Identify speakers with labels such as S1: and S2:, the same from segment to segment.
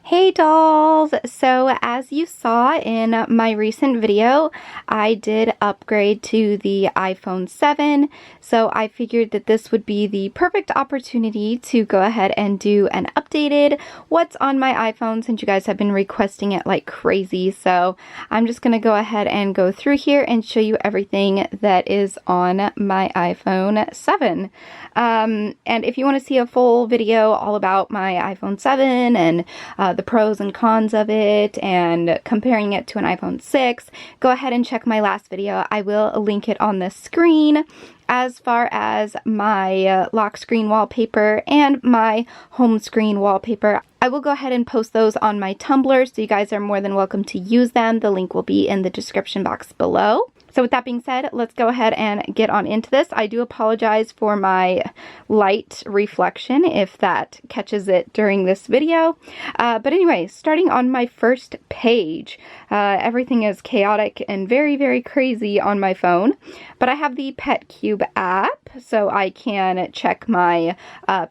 S1: Hey dolls! So as you saw in my recent video, I did upgrade to the iPhone 7, so I figured that this would be the perfect opportunity to go ahead and do an updated what's on my iPhone since you guys have been requesting it like crazy. So I'm just going to go ahead and go through here and show you everything that is on my iPhone 7. And if you want to see a full video all about my iPhone 7 and the pros and cons of it and comparing it to an iPhone 6, go ahead and check my last video. I will link it on the screen. As far as my lock screen wallpaper and my home screen wallpaper, I will go ahead and post those on my Tumblr, so you guys are more than welcome to use them. The link will be in the description box below. So with that being said, let's go ahead and get on into this. I do apologize for my light reflection if that catches it during this video. But anyway, starting on my first page, everything is chaotic and very, very crazy on my phone. But I have the Pet Cube app, so I can check my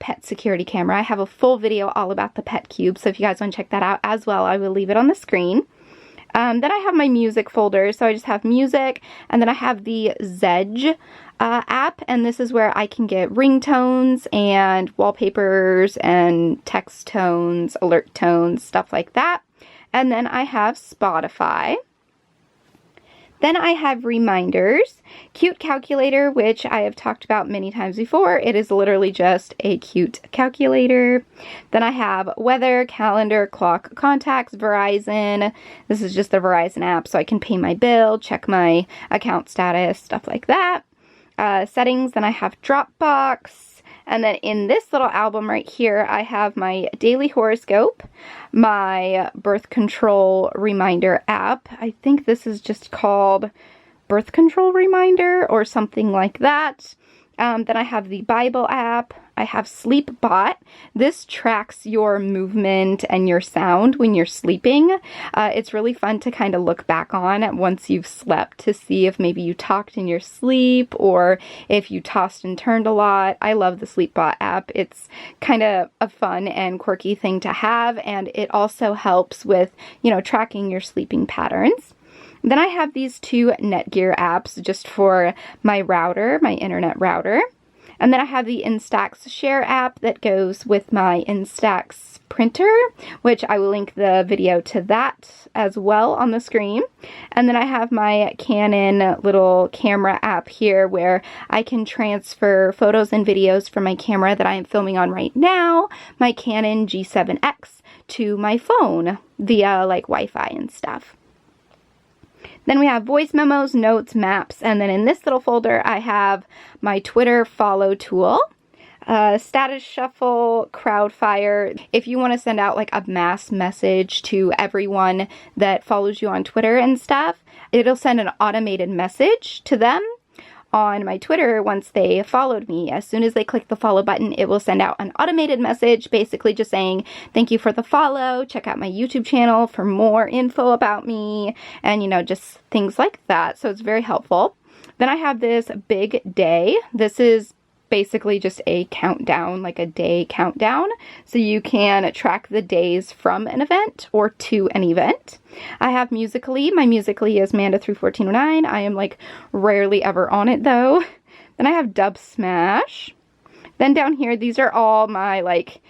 S1: pet security camera. I have a full video all about the Pet Cube, so if you guys want to check that out as well, I will leave it on the screen. Then I have my music folder, so I just have music, and then I have the Zedge app, and this is where I can get ringtones and wallpapers and text tones, alert tones, stuff like that. And then I have Spotify. Then I have reminders, cute calculator, which I have talked about many times before. It is literally just a cute calculator. Then I have weather, calendar, clock, contacts, Verizon. This is just the Verizon app, so I can pay my bill, check my account status, stuff like that. Settings, then I have Dropbox. And then in this little album right here, I have my daily horoscope, my birth control reminder app. I think this is just called birth control reminder or something like that. Then I have the Bible app. I have Sleepbot. This tracks your movement and your sound when you're sleeping. It's really fun to kind of look back on once you've slept to see if maybe you talked in your sleep or if you tossed and turned a lot. I love the Sleepbot app. It's kind of a fun and quirky thing to have, and it also helps with, tracking your sleeping patterns. Then I have these two Netgear apps just for my router, my internet router. And then I have the Instax Share app that goes with my Instax printer, which I will link the video to that as well on the screen. And then I have my Canon little camera app here where I can transfer photos and videos from my camera that I am filming on right now, my Canon G7x, to my phone via like Wi-Fi and stuff. Then we have voice memos, notes, maps, and then in this little folder I have my Twitter follow tool, status shuffle, crowdfire. If you want to send out like a mass message to everyone that follows you on Twitter and stuff, it'll send an automated message to them on my Twitter once they followed me. As soon as they click the follow button, it will send out an automated message basically just saying, thank you for the follow, check out my YouTube channel for more info about me, and just things like that. So it's very helpful. Then I have this big day. This is basically just a countdown, like a day countdown, so you can track the days from an event or to an event. I have Musical.ly. My Musical.ly is Manda 1409. I am like rarely ever on it though. Then I have Dub Smash. Then down here, these are all my like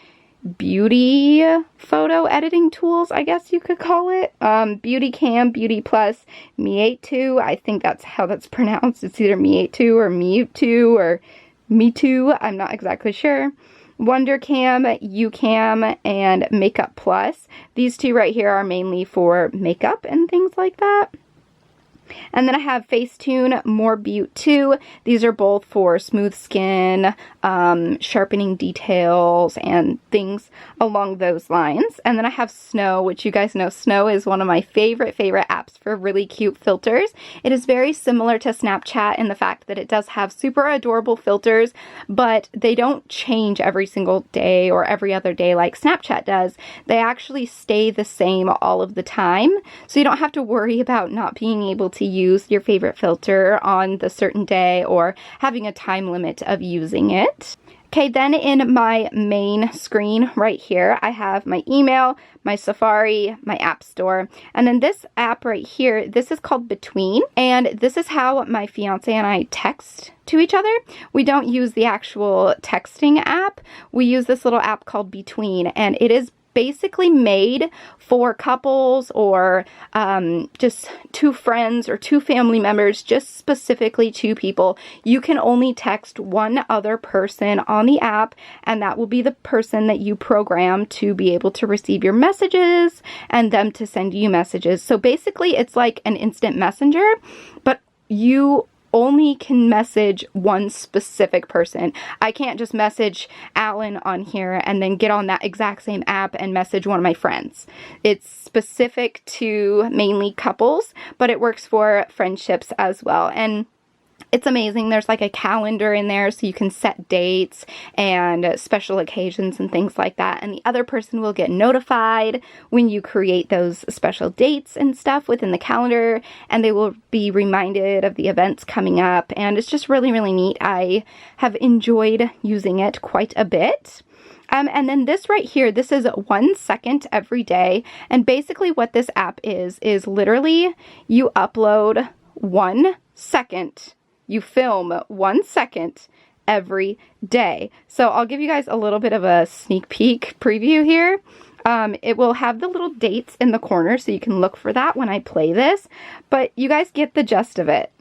S1: beauty photo editing tools, I guess you could call it. Beauty Cam, Beauty Plus, Me82. I think that's how that's pronounced. It's either Me82 or Me2 or Me Too, I'm not exactly sure. Wondercam, UCam, and Makeup Plus. These two right here are mainly for makeup and things like that. And then I have Facetune, More Beaut 2. These are both for smooth skin, sharpening details, and things along those lines. And then I have Snow, which you guys know Snow is one of my favorite apps for really cute filters. It is very similar to Snapchat in the fact that it does have super adorable filters, but they don't change every single day or every other day like Snapchat does. They actually stay the same all of the time, so you don't have to worry about not being able to use your favorite filter on the certain day or having a time limit of using it. Okay, then in my main screen right here, I have my email, my Safari, my App Store, and then this app right here, this is called Between, and this is how my fiance and I text to each other. We don't use the actual texting app. We use this little app called Between, and it is basically made for couples or just two friends or two family members, just specifically two people. You can only text one other person on the app, and that will be the person that you program to be able to receive your messages and them to send you messages. So basically it's like an instant messenger, but you only can message one specific person. I can't just message Alan on here and then get on that exact same app and message one of my friends. It's specific to mainly couples, but it works for friendships as well. And it's amazing. There's like a calendar in there so you can set dates and special occasions and things like that. And the other person will get notified when you create those special dates and stuff within the calendar, and they will be reminded of the events coming up. And it's just really, really neat. I have enjoyed using it quite a bit. And then this right here, this is 1 second every day. And basically what this app is literally you upload 1 second. You film 1 second every day. So I'll give you guys a little bit of a sneak peek preview here. It will have the little dates in the corner, so you can look for that when I play this. But you guys get the gist of it.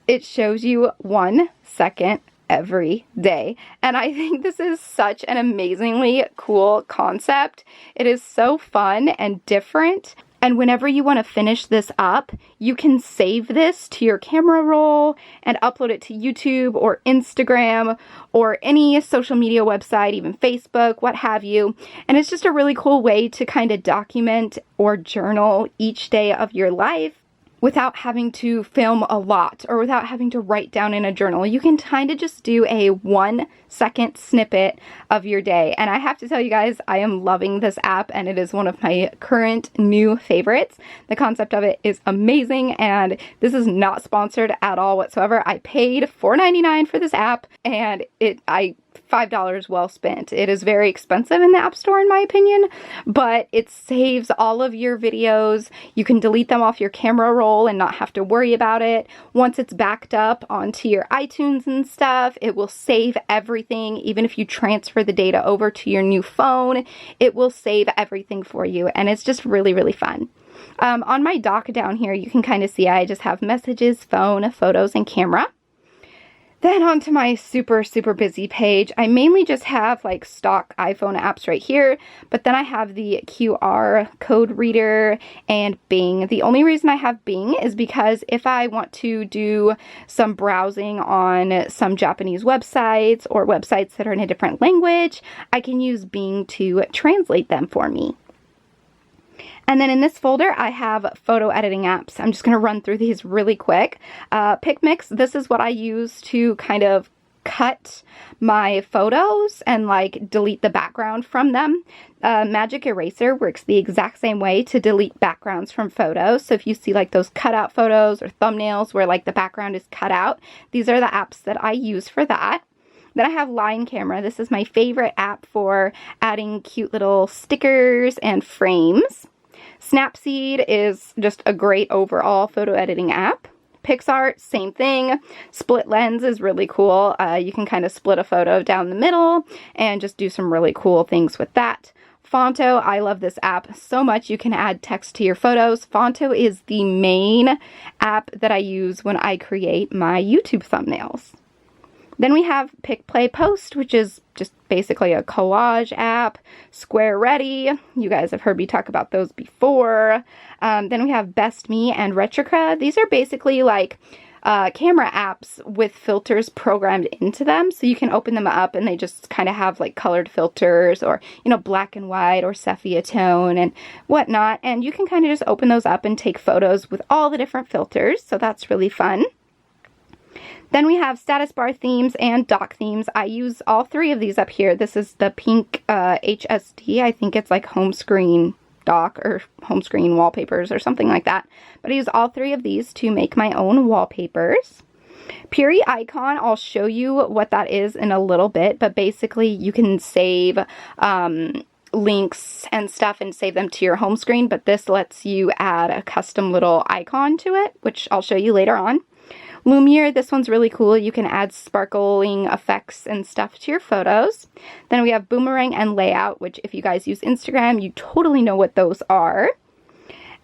S1: It shows you 1 second every day. And I think this is such an amazingly cool concept. It is so fun and different. And whenever you want to finish this up, you can save this to your camera roll and upload it to YouTube or Instagram or any social media website, even Facebook, what have you. And it's just a really cool way to kind of document or journal each day of your life without having to film a lot or without having to write down in a journal. You can kind of just do a 1 second snippet of your day. And I have to tell you guys, I am loving this app, and it is one of my current new favorites. The concept of it is amazing, and this is not sponsored at all whatsoever. I paid $4.99 for this app, and $5 well spent. It is very expensive in the App Store in my opinion, but it saves all of your videos. You can delete them off your camera roll and not have to worry about it. Once it's backed up onto your iTunes and stuff, it will save everything. Even if you transfer the data over to your new phone, it will save everything for you, and it's just really, really fun. On my dock down here, you can kind of see I just have messages, phone, photos, and camera. Then onto my super, super busy page, I mainly just have like stock iPhone apps right here, but then I have the QR code reader and Bing. The only reason I have Bing is because if I want to do some browsing on some Japanese websites or websites that are in a different language, I can use Bing to translate them for me. And then in this folder, I have photo editing apps. I'm just going to run through these really quick. PicMix, this is what I use to kind of cut my photos and like delete the background from them. Magic Eraser works the exact same way to delete backgrounds from photos. So if you see like those cutout photos or thumbnails where like the background is cut out, these are the apps that I use for that. Then I have Line Camera. This is my favorite app for adding cute little stickers and frames. Snapseed is just a great overall photo editing app. PixArt, same thing. Split Lens is really cool. You can kind of split a photo down the middle and just do some really cool things with that. Fonto, I love this app so much. You can add text to your photos. Fonto is the main app that I use when I create my YouTube thumbnails. Then we have Pick, Play, Post, which is just basically a collage app. Square Ready, you guys have heard me talk about those before. Then we have Best Me and Retrocred. These are basically like camera apps with filters programmed into them. So you can open them up and they just kind of have like colored filters or, you know, black and white or sepia tone and whatnot. And you can kind of just open those up and take photos with all the different filters. So that's really fun. Then we have status bar themes and dock themes. I use all three of these up here. This is the pink HSD. I think it's like Homescreen dock or Homescreen wallpapers or something like that. But I use all three of these to make my own wallpapers. Puri icon, I'll show you what that is in a little bit, but basically you can save links and stuff and save them to your home screen, but this lets you add a custom little icon to it, which I'll show you later on. Lumiere, this one's really cool. You can add sparkling effects and stuff to your photos. Then we have Boomerang and Layout, which if you guys use Instagram, you totally know what those are.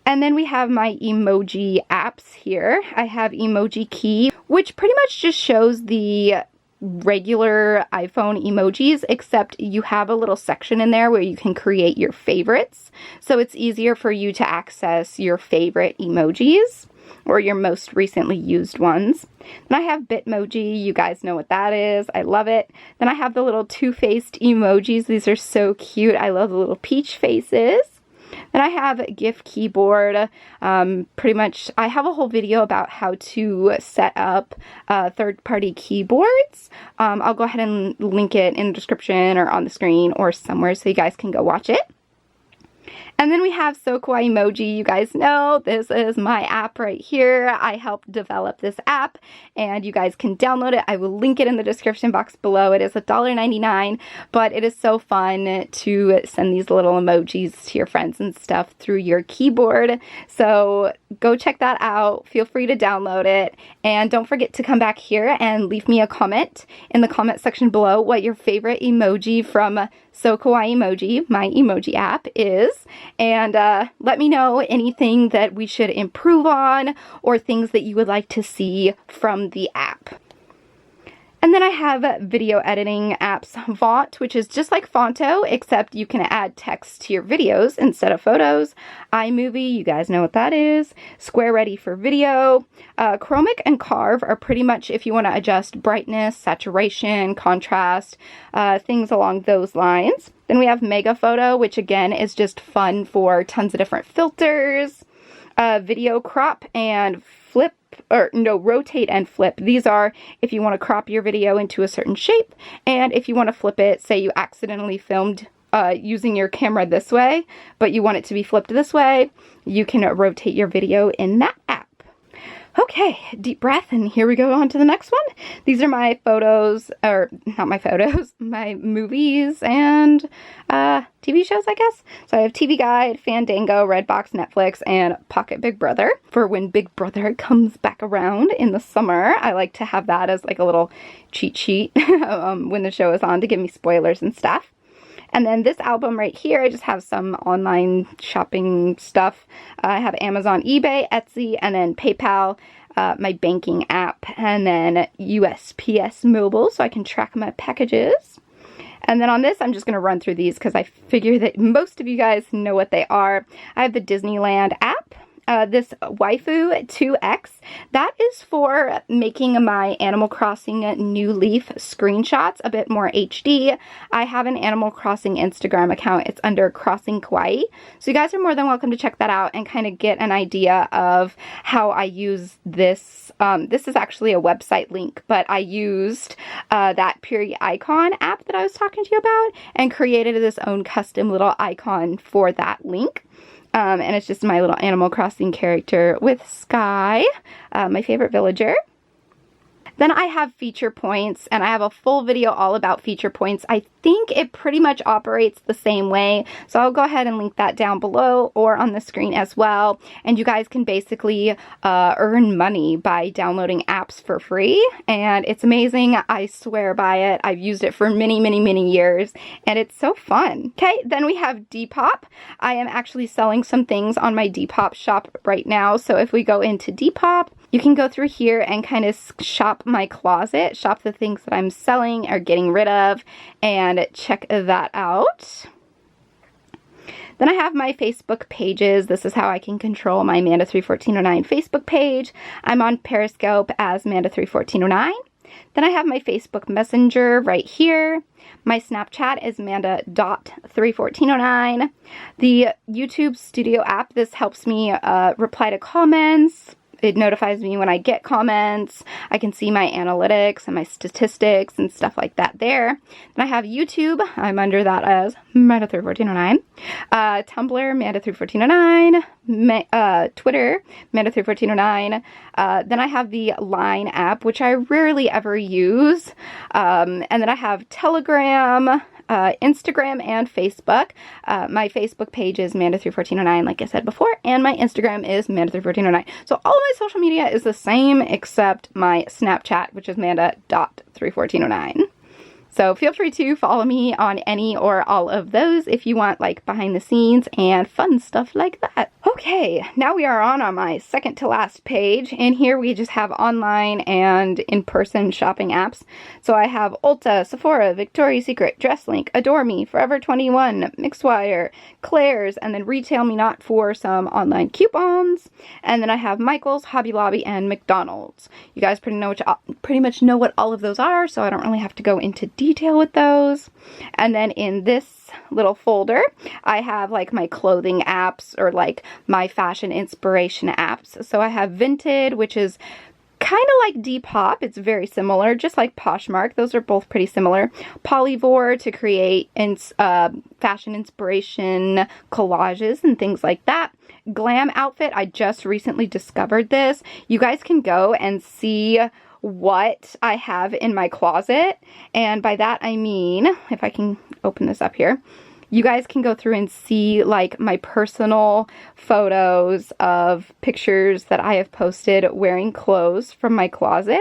S1: And then we have my emoji apps here. I have Emoji Key, which pretty much just shows the regular iPhone emojis, except you have a little section in there where you can create your favorites. So it's easier for you to access your favorite emojis or your most recently used ones. Then I have Bitmoji. You guys know what that is. I love it. Then I have the little two-faced emojis. These are so cute. I love the little peach faces. Then I have GIF Keyboard. Pretty much, I have a whole video about how to set up third-party keyboards. I'll go ahead and link it in the description or on the screen or somewhere so you guys can go watch it. And then we have So Kawaii Emoji. You guys know this is my app right here. I helped develop this app and you guys can download it. I will link it in the description box below. It is $1.99, but it is so fun to send these little emojis to your friends and stuff through your keyboard. So go check that out. Feel free to download it. And don't forget to come back here and leave me a comment in the comment section below what your favorite emoji from So Kawaii Emoji, my emoji app, is. And let me know anything that we should improve on or things that you would like to see from the app. And then I have video editing apps, Font, which is just like Fonto, except you can add text to your videos instead of photos. iMovie, you guys know what that is. Square Ready for video. Chromic and Carve are pretty much if you want to adjust brightness, saturation, contrast, things along those lines. Then we have Mega Photo, which again is just fun for tons of different filters. Video crop and flip, or no, rotate and flip. These are if you want to crop your video into a certain shape, and if you want to flip it, say you accidentally filmed using your camera this way, but you want it to be flipped this way, you can rotate your video in that app. Okay, deep breath, and here we go on to the next one. These are my photos, or not my photos, my movies and TV shows, I guess. So I have TV Guide, Fandango, Redbox, Netflix, and Pocket Big Brother. For when Big Brother comes back around in the summer, I like to have that as like a little cheat sheet when the show is on to give me spoilers and stuff. And then this album right here, I just have some online shopping stuff. I have Amazon, eBay, Etsy, and then PayPal, my banking app, and then USPS Mobile so I can track my packages. And then on this, I'm just going to run through these because I figure that most of you guys know what they are. I have the Disneyland app. This Waifu 2X, that is for making my Animal Crossing New Leaf screenshots a bit more HD. I have an Animal Crossing Instagram account. It's under Crossing Kawaii. So you guys are more than welcome to check that out and kind of get an idea of how I use this. This is actually a website link, but I used that Puri icon app that I was talking to you about and created this own custom little icon for that link. And it's just my little Animal Crossing character with Sky, my favorite villager. Then I have FeaturePoints, and I have a full video all about FeaturePoints. I think it pretty much operates the same way, so I'll go ahead and link that down below or on the screen as well. And you guys can basically earn money by downloading apps for free, and it's amazing. I swear by it. I've used it for many, many, many years, and it's so fun. Okay, then we have Depop. I am actually selling some things on my Depop shop right now, so if we go into Depop, you can go through here and kind of shop my closet, shop the things that I'm selling or getting rid of, and check that out. Then I have my Facebook pages. This is how I can control my Manda31409 Facebook page. I'm on Periscope as Manda31409. Then I have my Facebook Messenger right here. My Snapchat is Manda.31409. The YouTube Studio app, this helps me reply to comments, it notifies me when I get comments. I can see my analytics and my statistics and stuff like that there. Then I have YouTube. I'm under that as Manda31409. Tumblr, Manda31409. Twitter, Manda31409. Then I have the Line app, which I rarely ever use. And then I have Telegram, Instagram, and Facebook. My Facebook page is Manda31409, like I said before, and my Instagram is Manda31409. So all of my social media is the same except my Snapchat, which is Manda.31409. So feel free to follow me on any or all of those if you want like behind the scenes and fun stuff like that. Okay, now we are on my second to last page, and here we just have online and in-person shopping apps. So I have Ulta, Sephora, Victoria's Secret, DressLink, Adore Me, Forever 21, Mixwire, Claire's, and then Retail Me Not for some online coupons. And then I have Michael's, Hobby Lobby, and McDonald's. You guys pretty much know what all of those are, so I don't really have to go into detail with those. And then in this little folder, I have like my clothing apps or like my fashion inspiration apps. So I have Vinted, which is kind of like Depop. It's very similar, just like Poshmark. Those are both pretty similar. Polyvore to create fashion inspiration collages and things like that. Glam Outfit, I just recently discovered this. You guys can go and see what I have in my closet, and by that I mean, if I can open this up here, you guys can go through and see like my personal photos of pictures that I have posted wearing clothes from my closet.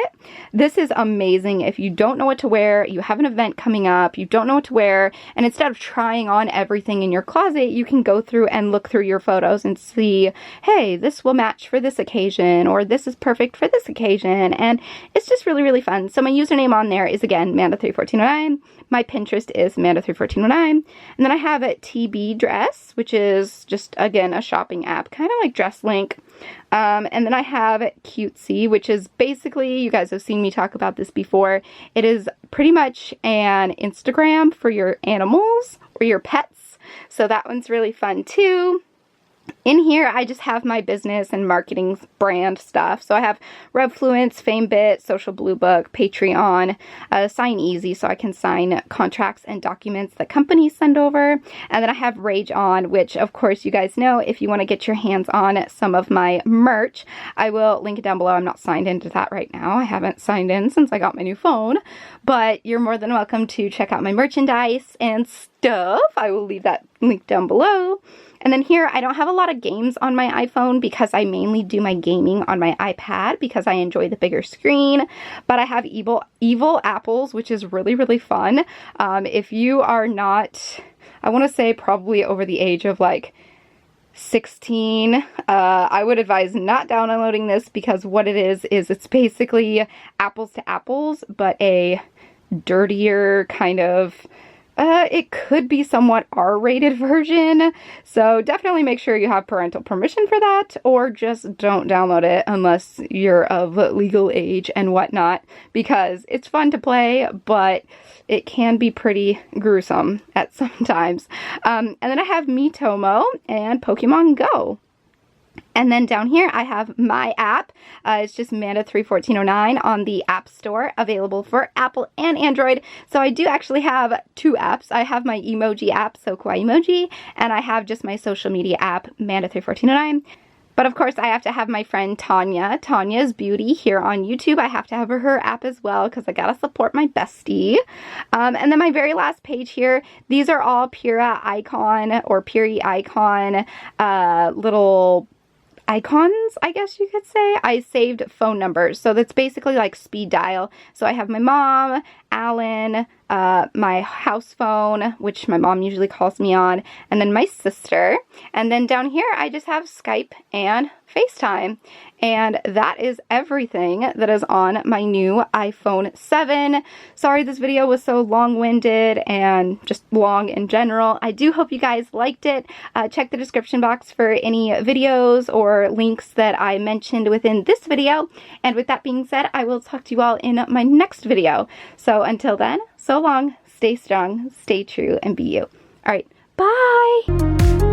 S1: This is amazing if you don't know what to wear, you have an event coming up, you don't know what to wear, and instead of trying on everything in your closet, you can go through and look through your photos and see, hey, this will match for this occasion, or this is perfect for this occasion, and it's just really, really fun. So my username on there is, again, Manda31409. My Pinterest is Manda31409. And then I have a TB Dress, which is just, again, a shopping app, kind of like DressLink. And then I have Cutesy, which is basically, you guys have seen me talk about this before, it is pretty much an Instagram for your animals or your pets. So that one's really fun too. In here, I just have my business and marketing brand stuff. So I have Revfluence, FameBit, Social Blue Book, Patreon, Sign Easy, so I can sign contracts and documents that companies send over. And then I have Rage On, which of course you guys know if you want to get your hands on some of my merch, I will link it down below. I'm not signed into that right now. I haven't signed in since I got my new phone, but you're more than welcome to check out my merchandise and stuff. I will leave that link down below. And then here, I don't have a lot of games on my iPhone because I mainly do my gaming on my iPad because I enjoy the bigger screen. But I have Evil Apples, which is really, really fun. If you are not, I want to say probably over the age of like 16, I would advise not downloading this because what it is it's basically apples to apples, but a dirtier kind of, it could be somewhat R-rated version, so definitely make sure you have parental permission for that, or just don't download it unless you're of legal age and whatnot, because it's fun to play, but it can be pretty gruesome at some times. And then I have Miitomo and Pokemon Go. And then down here, I have my app. It's just Manda31409 on the App Store, available for Apple and Android. So I do actually have two apps. I have my emoji app, so Kawaii Emoji, and I have just my social media app, Manda31409. But of course, I have to have my friend Tanya, Tanya's Beauty, here on YouTube. I have to have her app as well because I gotta support my bestie. And then my very last page here, these are all Pura Icon or Puri Icon little icons, I guess you could say. I saved phone numbers, so that's basically like speed dial. So I have my mom, Alan, my house phone, which my mom usually calls me on, and then my sister. And then down here, I just have Skype and FaceTime. And that is everything that is on my new iPhone 7. Sorry this video was so long-winded and just long in general. I do hope you guys liked it. Check the description box for any videos or links that I mentioned within this video. And with that being said, I will talk to you all in my next video. So until then, so long, stay strong, stay true, and be you. All right, bye!